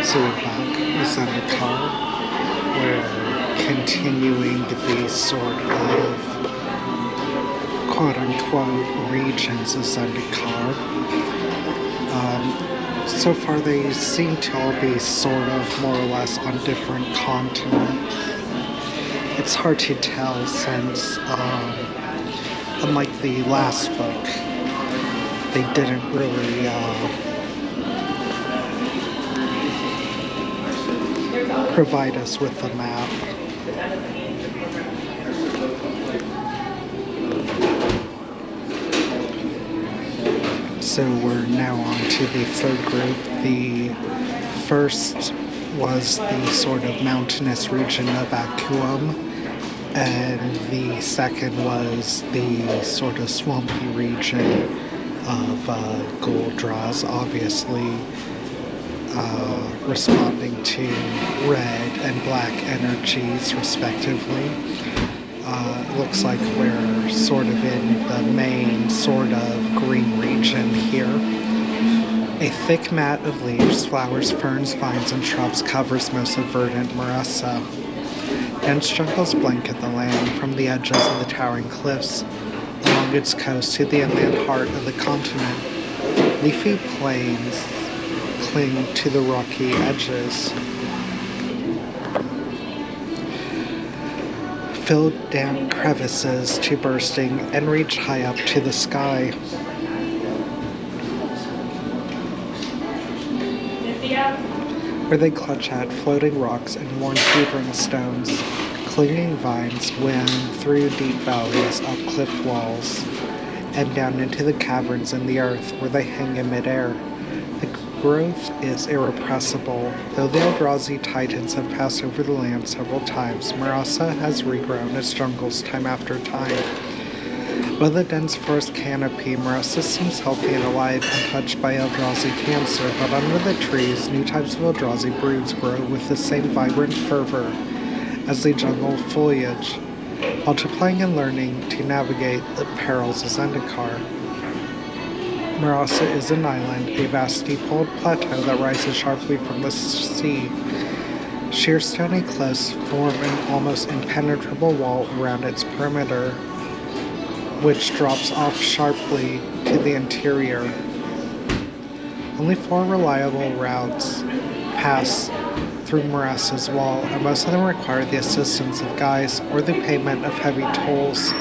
So we're back with Zendikar. We're continuing the sort of quote-unquote regions of Zendikar. So far they seem to all be sort of more or less on different continents. It's hard to tell since, unlike the last book, they didn't really provide us with a map. So we're now on to the third group. The first was the sort of mountainous region of Akuum, and the second was the sort of swampy region of Goldraz, obviously responding to red and black energies respectively. Looks like we're sort of in the main sort of green region here. A thick mat of leaves, flowers, ferns, vines, and shrubs covers most of verdant Marassa. Dense jungles blanket the land from the edges of the towering cliffs along its coast to the inland heart of the continent. Leafy plains cling to the rocky edges. Filled damp crevices to bursting and reach high up to the sky. Where they clutch at floating rocks and worn quivering stones, clinging vines wind through deep valleys, up cliff walls, and down into the caverns in the earth where they hang in midair. The growth is irrepressible. Though the Eldrazi Titans have passed over the land several times, Marassa has regrown its jungles time after time. With a dense forest canopy, Marassa seems healthy and alive, untouched by Eldrazi cancer, but under the trees, new types of Eldrazi broods grow with the same vibrant fervor as the jungle foliage, multiplying and learning to navigate the perils of Zendikar. Marassa is an island, a vast steep-holed plateau that rises sharply from the sea. Sheer stony cliffs form an almost impenetrable wall around its perimeter, which drops off sharply to the interior. Only 4 reliable routes pass through Marassa's wall, and most of them require the assistance of guides or the payment of heavy tolls.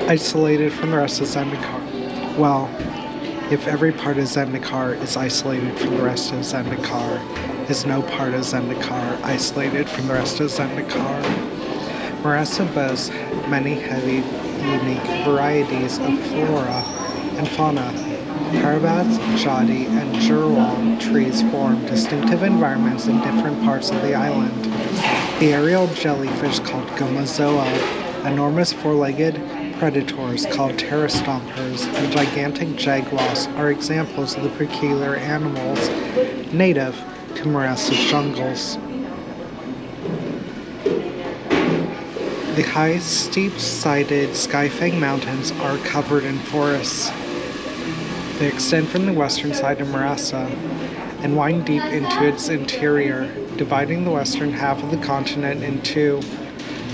Isolated from the rest of Zendikar. Well, if every part of Zendikar is isolated from the rest of Zendikar, is no part of Zendikar isolated from the rest of Zendikar? Marassa boasts many heavy, unique varieties of flora and fauna. Parabats, Jadi, and Jurwal trees form distinctive environments in different parts of the island. The aerial jellyfish called Gomazoa, enormous four-legged predators called terra stompers, and gigantic jaguars are examples of the peculiar animals native to Marassa's jungles. The high, steep-sided Skyfang Mountains are covered in forests. They extend from the western side of Marassa and wind deep into its interior, dividing the western half of the continent in two.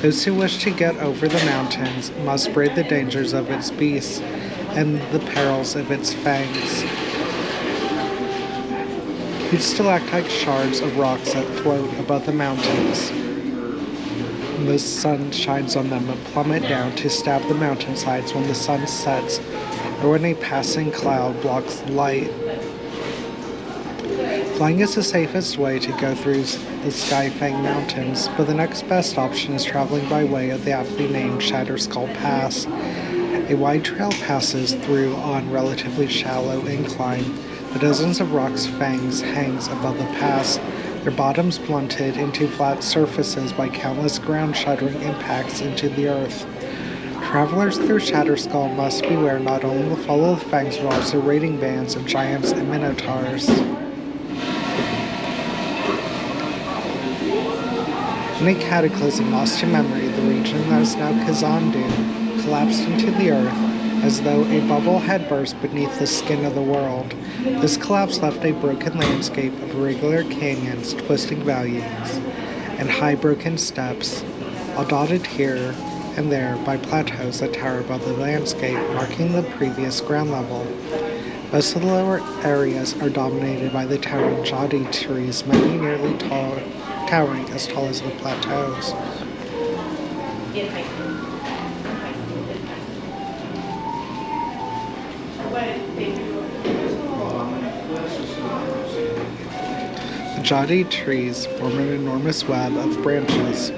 Those who wish to get over the mountains must brave the dangers of its beasts and the perils of its fangs. Huge stalactite shards of rocks that float above the mountains. The sun shines on them and plummet down to stab the mountainsides when the sun sets or when a passing cloud blocks light. Flying is the safest way to go through the Skyfang Mountains, but the next best option is traveling by way of the aptly named Shatterskull Pass. A wide trail passes through on relatively shallow incline. The dozens of rocks' fangs hangs above the pass, their bottoms blunted into flat surfaces by countless ground-shattering impacts into the earth. Travelers through Shatterskull must beware not only the fall of the fangs but also raiding bands of giants and minotaurs. In a cataclysm lost to memory, the region that is now Khazandu collapsed into the earth as though a bubble had burst beneath the skin of the world. This collapse left a broken landscape of irregular canyons, twisting valleys, and high broken steps, all dotted here and there by plateaus that tower above the landscape, marking the previous ground level. Most of the lower areas are dominated by the towering jadi trees, many nearly towering as tall as the plateaus. The jadi trees form an enormous web of branches,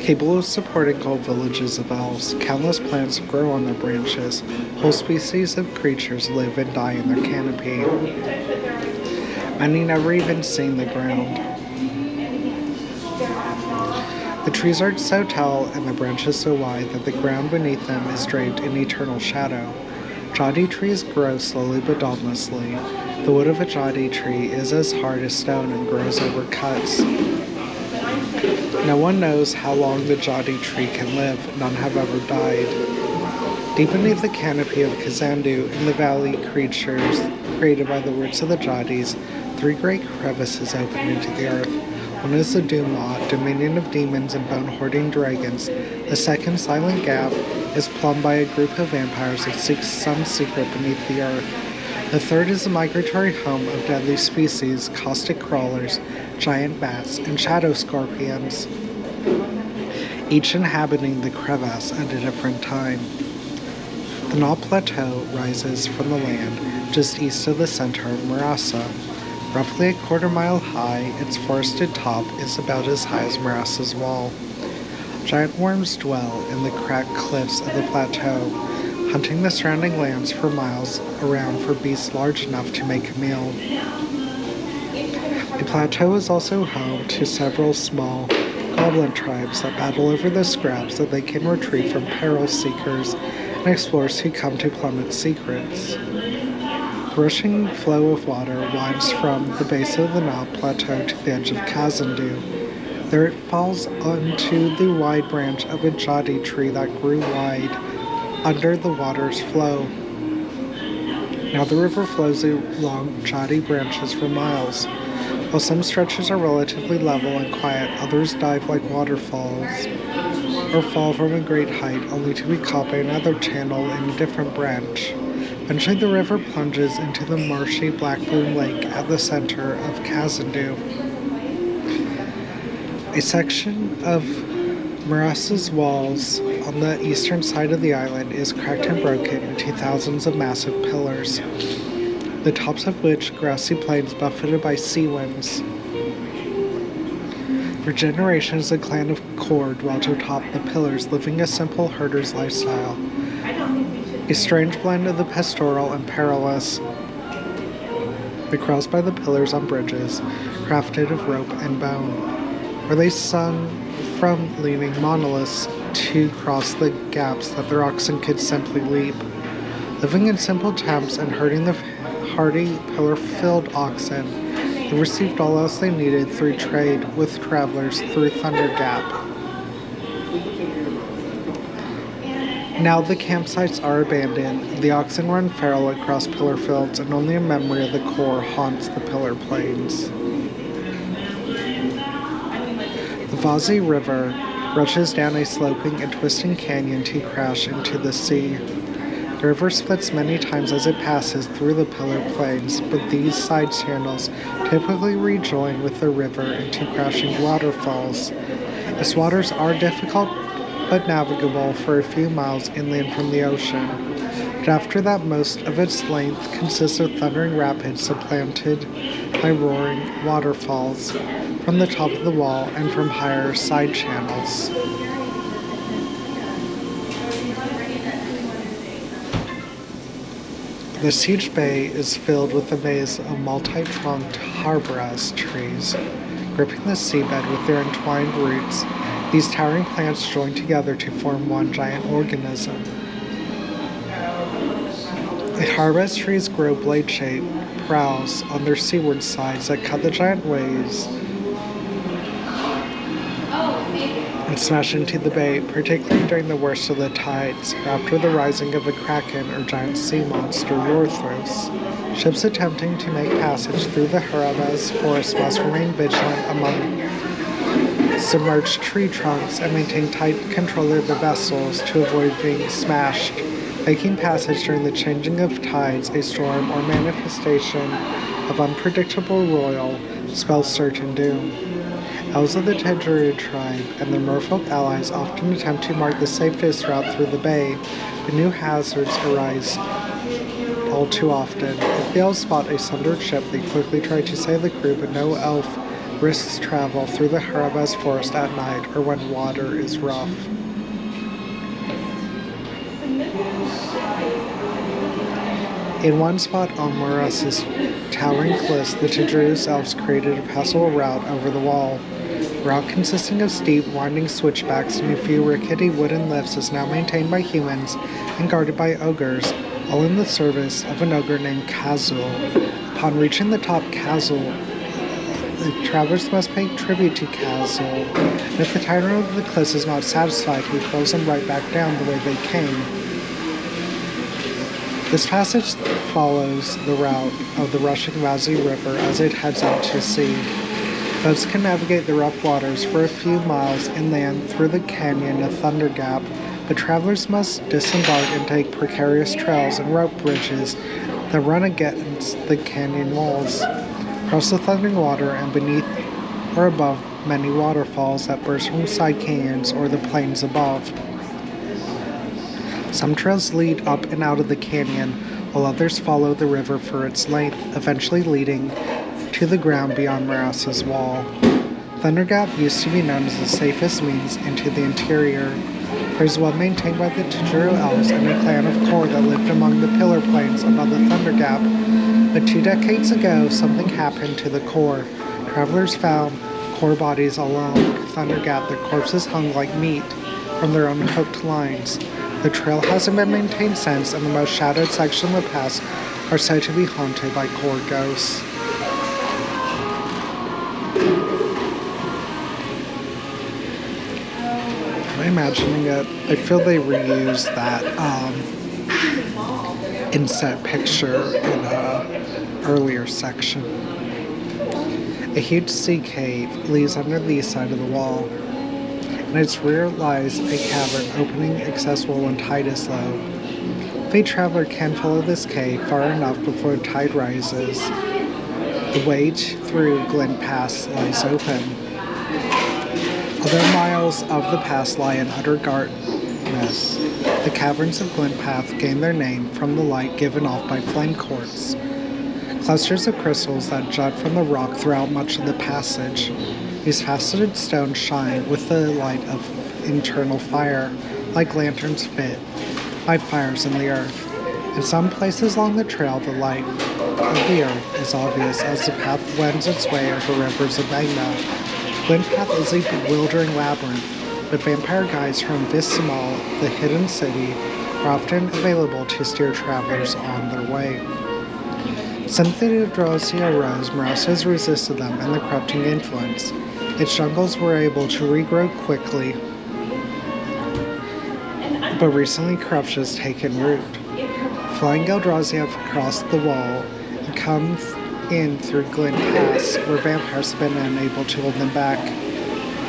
capable of supporting whole villages of elves. Countless plants grow on their branches. Whole species of creatures live and die in their canopy. Many never even seen the ground. The trees are so tall and the branches so wide that the ground beneath them is draped in eternal shadow. Jadi trees grow slowly but dauntlessly. The wood of a jadi tree is as hard as stone and grows over cuts. No one knows how long the jadi tree can live. None have ever died. Deep beneath the canopy of Kazandu, in the valley creatures created by the roots of the jadis, 3 great crevices open into the earth. One is the Duma, dominion of demons and bone-hoarding dragons. The second, Silent Gap, is plumbed by a group of vampires that seek some secret beneath the earth. The third is the migratory home of deadly species, caustic crawlers, giant bats, and shadow scorpions, each inhabiting the crevasse at a different time. The Knob Plateau rises from the land just east of the center of Marasa. Roughly a quarter-mile high, its forested top is about as high as Marasa's wall. Giant worms dwell in the cracked cliffs of the plateau, hunting the surrounding lands for miles around for beasts large enough to make a meal. The plateau is also home to several small goblin tribes that battle over the scraps that they can retrieve from peril seekers and explorers who come to plumb its secrets. The rushing flow of water winds from the base of the Knob Plateau to the edge of Kazandu. There it falls onto the wide branch of a jadi tree that grew wide under the water's flow. Now the river flows along jadi branches for miles. While some stretches are relatively level and quiet, others dive like waterfalls or fall from a great height only to be caught by another channel in a different branch. Eventually the river plunges into the marshy Black Bloom Lake at the center of Kazandu. A section of Marasa's walls on the eastern side of the island is cracked and broken into thousands of massive pillars, the tops of which grassy plains buffeted by sea winds. For generations, the clan of Kor dwelt atop the pillars, living a simple herder's lifestyle, a strange blend of the pastoral and perilous. They crossed by the pillars on bridges, crafted of rope and bone, where they swung from leaning monoliths to cross the gaps that their oxen could simply leap. Living in simple tents and herding the hardy, pillar-filled oxen, they received all else they needed through trade with travelers through Thunder Gap. Now the campsites are abandoned, the oxen run feral across pillar fields, and only a memory of the core haunts the pillar plains. The Vazi River rushes down a sloping and twisting canyon to crash into the sea. The river splits many times as it passes through the pillar plains, but these side channels typically rejoin with the river into crashing waterfalls. Its waters are difficult but navigable for a few miles inland from the ocean. But after that, most of its length consists of thundering rapids supplanted by roaring waterfalls from the top of the wall and from higher side channels. The Siege Bay is filled with a maze of multi-trunked harboras trees, gripping the seabed with their entwined roots. These towering plants join together to form one giant organism. The harvest trees grow blade-shaped prows on their seaward sides that cut the giant waves and smash into the bay, particularly during the worst of the tides, or after the rising of a kraken or giant sea monster Yorthros. Ships attempting to make passage through the Harabaz forest must remain vigilant among submerged tree trunks and maintain tight control of the vessels to avoid being smashed. Making passage during the changing of tides, a storm, or manifestation of unpredictable royal spells certain doom. Elves of the Tedgeru tribe and their merfolk allies often attempt to mark the safest route through the bay, but new hazards arise all too often. If the elves spot a sundered ship, they quickly try to save the crew, but no elf risks travel through the Harabaz forest at night or when water is rough. In one spot on Moras's towering cliffs, the Tedgeru's elves created a passable route over the wall. The route consisting of steep, winding switchbacks and a few rickety wooden lifts is now maintained by humans and guarded by ogres, all in the service of an ogre named Kazul. Upon reaching the top Kazul, the travelers must pay tribute to Kazul, and if the tyrant of the cliffs is not satisfied, he throws them right back down the way they came. This passage follows the route of the rushing Vazi River as it heads out to sea. Boats can navigate the rough waters for a few miles inland through the canyon of Thunder Gap, but travelers must disembark and take precarious trails and rope bridges that run against the canyon walls, across the thundering water and beneath or above many waterfalls that burst from side canyons or the plains above. Some trails lead up and out of the canyon, while others follow the river for its length, eventually leading to the ground beyond Moras's wall. Thunder Gap used to be known as the safest means into the interior. It was well maintained by the Tedgeru elves and a clan of Kor that lived among the pillar plains above the Thunder Gap. But 2 decades ago, something happened to the Kor. Travelers found Kor bodies along Thunder Gap. Their corpses hung like meat from their own hooked lines. The trail hasn't been maintained since, and the most shadowed sections of the pass are said to be haunted by Kor ghosts. I'm imagining it. I feel they reused that inset picture in an earlier section. A huge sea cave leads under the east side of the wall. In its rear lies a cavern opening accessible when tide is low. If a traveler can follow this cave far enough before tide rises, the way through Glen Pass lies open. Other miles of the pass lie in utter darkness. The caverns of Glen Pass gain their name from the light given off by flame quartz, clusters of crystals that jut from the rock throughout much of the passage. These faceted stones shine with the light of internal fire, like lanterns fit by fires in the earth. In some places along the trail, the light of the earth is obvious as the path wends its way over rivers of magma. Glen Path is a bewildering labyrinth, but vampire guides from Visimal, the hidden city, are often available to steer travelers on their way. Since the Eldrazi arose, Moras has resisted them and the corrupting influence. Its jungles were able to regrow quickly, but recently corruption has taken root. Flying Eldrazi have crossed the wall and come in through Glen Pass, where vampires have been unable to hold them back.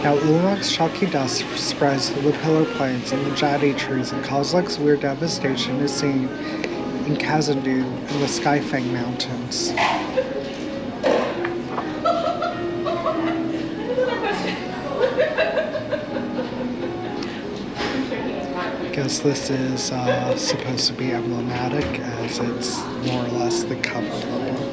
Now Ulunak's chalky dust spreads through the pillar plains and the jade trees, and Kozilek's weird devastation is seen in Kazandu and the Skyfang Mountains. I guess this is supposed to be emblematic, as it's more or less the cover of the book.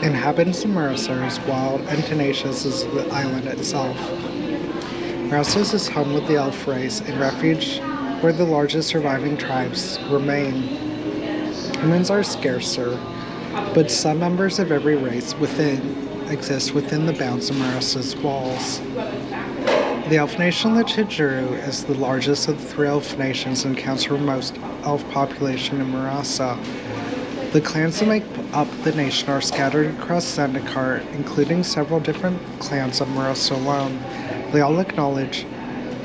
Inhabitants of Moras are as wild and tenacious as the island itself. Moras is home with the elf race, a refuge where the largest surviving tribes remain. Humans are scarcer, but some members of every race exist within the bounds of Moras's walls. The elf nation of the Chijuru is the largest of the three elf nations and accounts for most elf population in Marasa. The clans that make up the nation are scattered across Zendikar, including several different clans of Marasa alone. They all acknowledge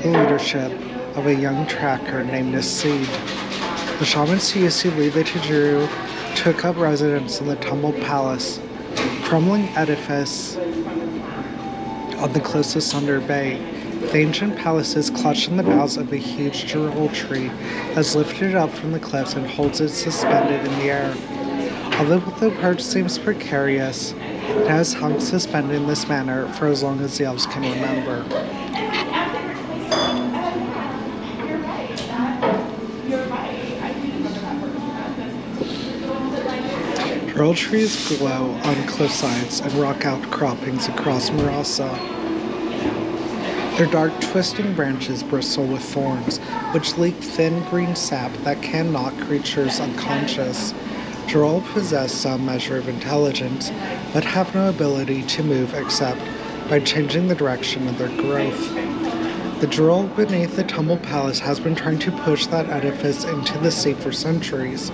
the leadership of a young tracker named Nasid. The shamans who used to lead the Chijuru took up residence in the tumbled palace, crumbling edifice on the cliffs of Sunder Bay. The ancient palace is clutched in the boughs of a huge jewel tree that's lifted up from the cliffs and holds it suspended in the air. Although the perch seems precarious, it has hung suspended in this manner for as long as the elves can remember. Jewel trees glow on cliffsides and rock outcroppings across Marasa. Their dark, twisting branches bristle with thorns, which leak thin green sap that can knock creatures unconscious. Droll possess some measure of intelligence, but have no ability to move except by changing the direction of their growth. The Droll beneath the tumbled palace has been trying to push that edifice into the sea for centuries,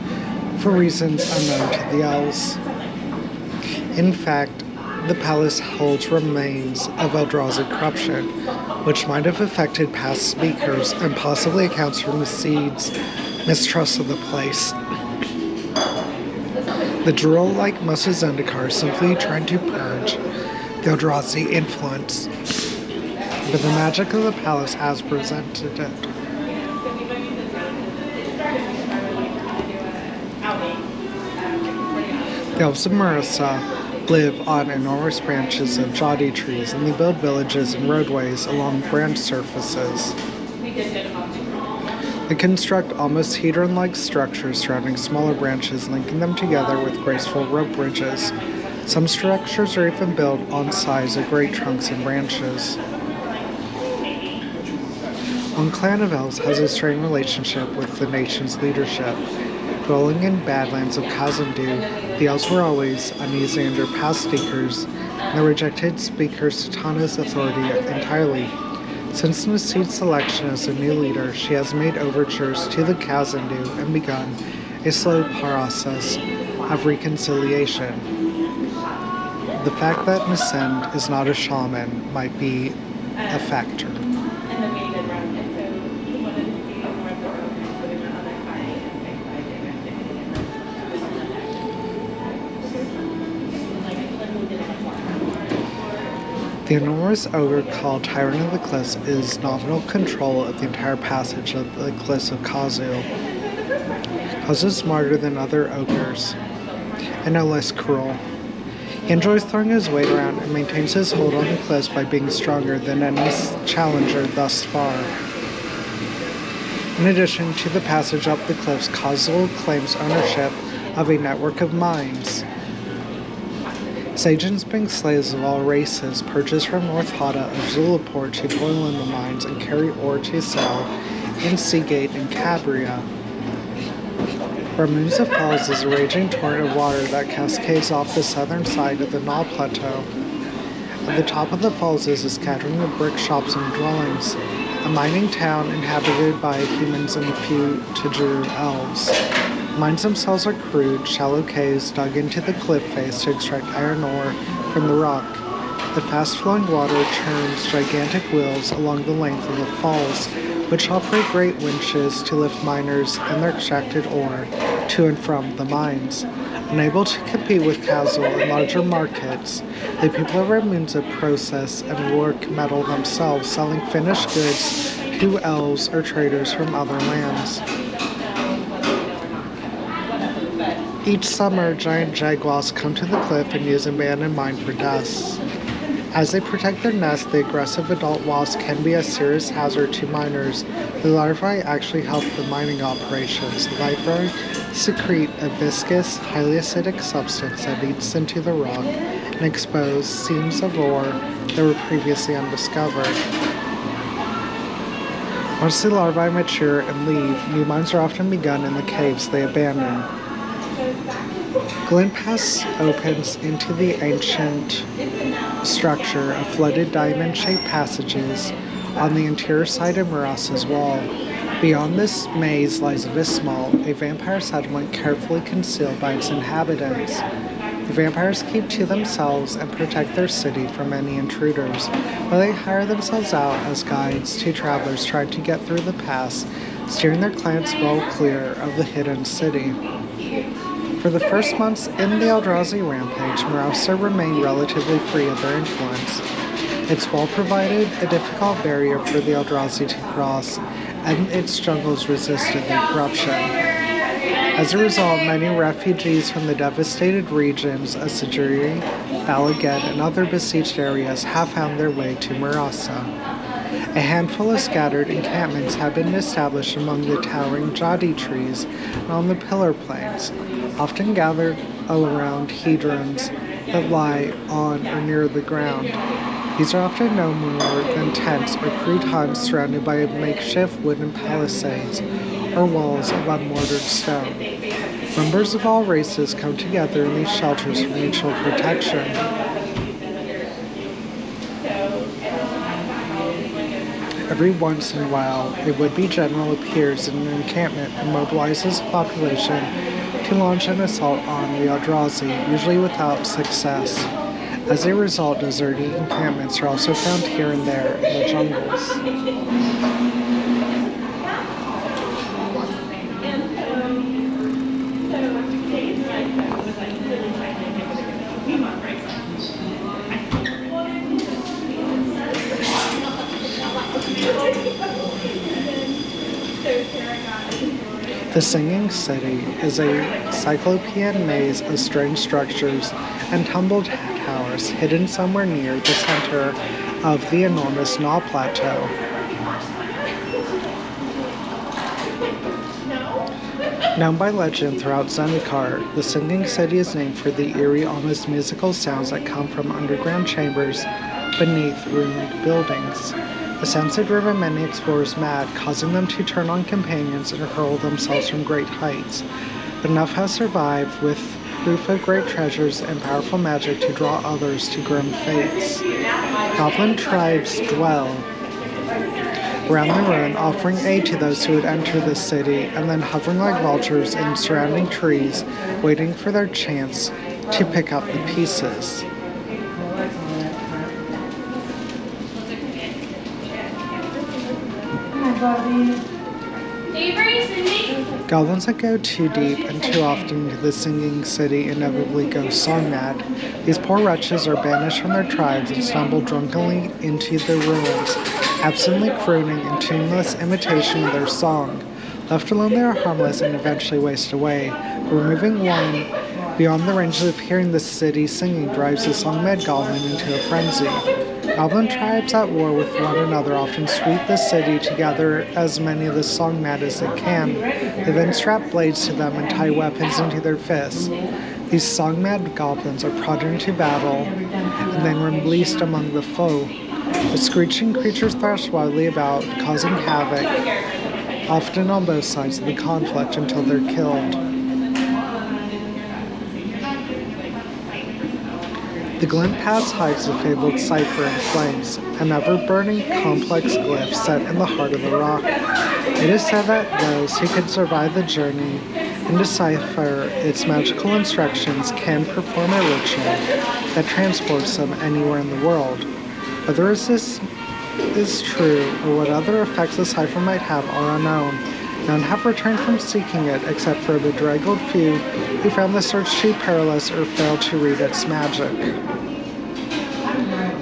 for reasons unknown to the elves. In fact, the palace holds remains of Eldrazi corruption, which might have affected past speakers and possibly accounts for Nasid's mistrust of the place. The Droll, like most of Zendikar, are simply trying to purge the Eldrazi influence, but the magic of the palace has presented it. The elves of Marasa live on enormous branches of jati trees, and they build villages and roadways along branch surfaces. They construct almost hedron-like structures surrounding smaller branches, linking them together with graceful rope bridges. Some structures are even built on sides of great trunks and branches. One clan of elves has a strained relationship with the nation's leadership. Dwelling in Badlands of Kazandu, the elves were always uneasy under past speakers, and they rejected Speaker Satana's authority entirely. Since Nasid's selection as the new leader, she has made overtures to the Kazandu and begun a slow process of reconciliation. The fact that Nascend is not a shaman might be a factor. The enormous ogre called Tyrant of the Cliffs is nominal control of the entire passage of the Cliffs of Kazu. Kazu is smarter than other ogres, and no less cruel. He enjoys throwing his weight around and maintains his hold on the cliffs by being stronger than any challenger thus far. In addition to the passage up the cliffs, Kazu claims ownership of a network of mines. Sagens being slaves of all races, purchased from North Hada of Zulapur to toil in the mines and carry ore to sell in Seagate and Cabria. Ramusa Falls is a raging torrent of water that cascades off the southern side of the Naw Plateau. At the top of the falls is a scattering of brick shops and dwellings, a mining town inhabited by humans and a few Chijuru elves. Mines themselves are crude, shallow caves dug into the cliff face to extract iron ore from the rock. The fast-flowing water turns gigantic wheels along the length of the falls, which operate great winches to lift miners and their extracted ore to and from the mines. Unable to compete with Kazel in larger markets, the people of Ramunza process and work metal themselves, selling finished goods to elves or traders from other lands. Each summer, giant jaguars come to the cliff and use abandoned mine for nests. As they protect their nests, the aggressive adult wasps can be a serious hazard to miners. The larvae actually help the mining operations. The larvae secrete a viscous, highly acidic substance that eats into the rock and expose seams of ore that were previously undiscovered. Once the larvae mature and leave, new mines are often begun in the caves they abandon. Glen Pass opens into the ancient structure of flooded diamond-shaped passages on the interior side of Mirasa's wall. Beyond this maze lies Vismal, a vampire settlement carefully concealed by its inhabitants. The vampires keep to themselves and protect their city from any intruders, but they hire themselves out as guides to travelers trying to get through the pass, steering their clans well clear of the hidden city. For the first months in the Eldrazi rampage, Marausa remained relatively free of their influence. Its wall provided a difficult barrier for the Eldrazi to cross, and its jungles resisted their corruption. As a result, many refugees from the devastated regions of Sejuri, Balaget, and other besieged areas have found their way to Marausa. A handful of scattered encampments have been established among the towering Jadi trees and on the pillar plains, often gathered around hedrons that lie on or near the ground. These are often no more than tents or crude huts surrounded by makeshift wooden palisades or walls of unmortared stone. Members of all races come together in these shelters for mutual protection. Every once in a while, a would-be general appears in an encampment and mobilizes the population to launch an assault on the Eldrazi, usually without success. As a result, deserted encampments are also found here and there in the jungles. The Singing City is a cyclopean maze of strange structures and tumbled towers hidden somewhere near the center of the enormous Gnaw Plateau. Known by legend throughout Zendikar, the Singing City is named for the eerie, almost musical sounds that come from underground chambers beneath ruined buildings. The sounds had driven many explorers mad, causing them to turn on companions and hurl themselves from great heights. But enough has survived, with proof of great treasures and powerful magic to draw others to grim fates. Goblin tribes dwell around the ruin, offering aid to those who would enter the city, and then hovering like vultures in surrounding trees, waiting for their chance to pick up the pieces. Goblins that go too deep and too often into the Singing City inevitably go song mad. These poor wretches are banished from their tribes and stumble drunkenly into the ruins, absently crooning in tuneless imitation of their song. Left alone, they are harmless and eventually waste away. But removing one beyond the range of hearing the city singing drives the song-mad goblin into a frenzy. Goblin tribes at war with one another often sweep the city to gather as many of the song-mad as they can. They then strap blades to them and tie weapons into their fists. These song-mad goblins are brought into battle and then released among the foe. The screeching creatures thrash wildly about, causing havoc, often on both sides of the conflict, until they're killed. The glint pass hides the fabled cipher in flames, an ever-burning complex glyph set in the heart of the rock. It is said that those who can survive the journey and decipher its magical instructions can perform a ritual that transports them anywhere in the world. Whether this is true or what other effects the cipher might have are unknown. None have returned from seeking it except for a bedraggled few who found the search too perilous or failed to read its magic.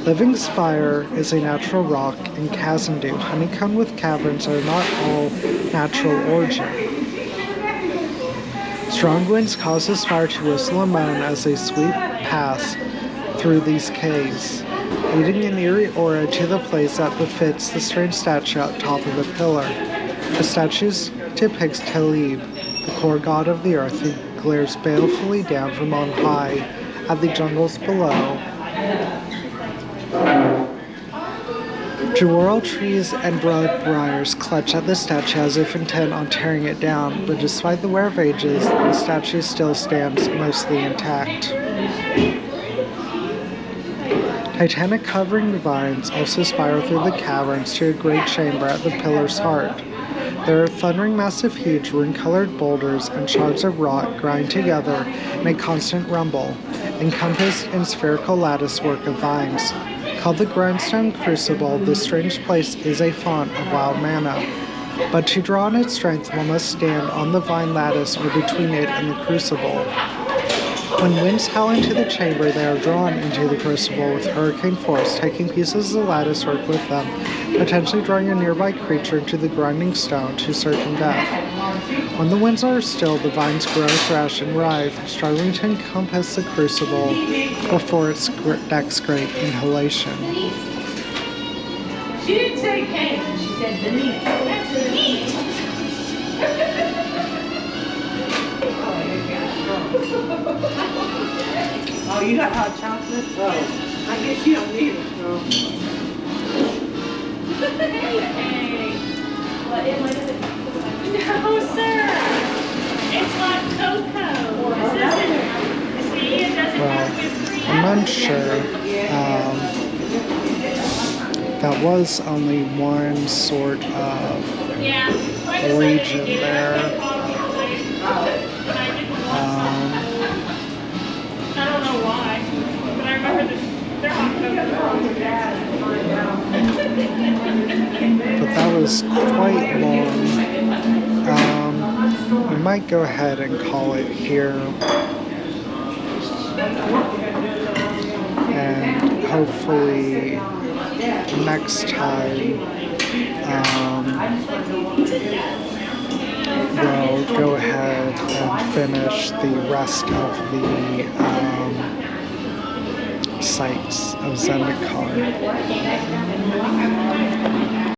Living Spire is a natural rock in Kazandu, honeycombed with caverns that are not all natural origin. Strong winds cause the spire to whistle and moan as they sweep past through these caves, leading an eerie aura to the place that befits the strange statue at top of the pillar. The statue depicts Talib, the core god of the earth, who glares balefully down from on high at the jungles below. Jawural trees and broad briars clutch at the statue as if intent on tearing it down, but despite the wear of ages, the statue still stands mostly intact. Titanic covering vines also spiral through the caverns to a great chamber at the pillar's heart. There are thundering massive huge rune-colored boulders and shards of rock grind together in a constant rumble, encompassed in spherical latticework of vines. Called the Grindstone Crucible, this strange place is a font of wild mana. But to draw on its strength, one must stand on the vine lattice or between it and the crucible. When winds howl into the chamber, they are drawn into the crucible with hurricane force, taking pieces of the latticework with them, potentially drawing a nearby creature into the grinding stone to certain death. When the winds are still, the vines grow, thrash, and writhe, struggling to encompass the crucible before its next great inhalation. She didn't say cake, she said the meat. That's the meat. Oh, you got hot chocolate? Oh, I guess you don't need it. No. Hey. No, sir. It's like cocoa. This isn't. See, it doesn't have whipped cream. I'm unsure. That was only one sort of region there. I don't know why, but I remember they're hot But that was quite long. We might go ahead and call it here. And hopefully next time we'll go ahead and finish the rest of the sites of Zendikar.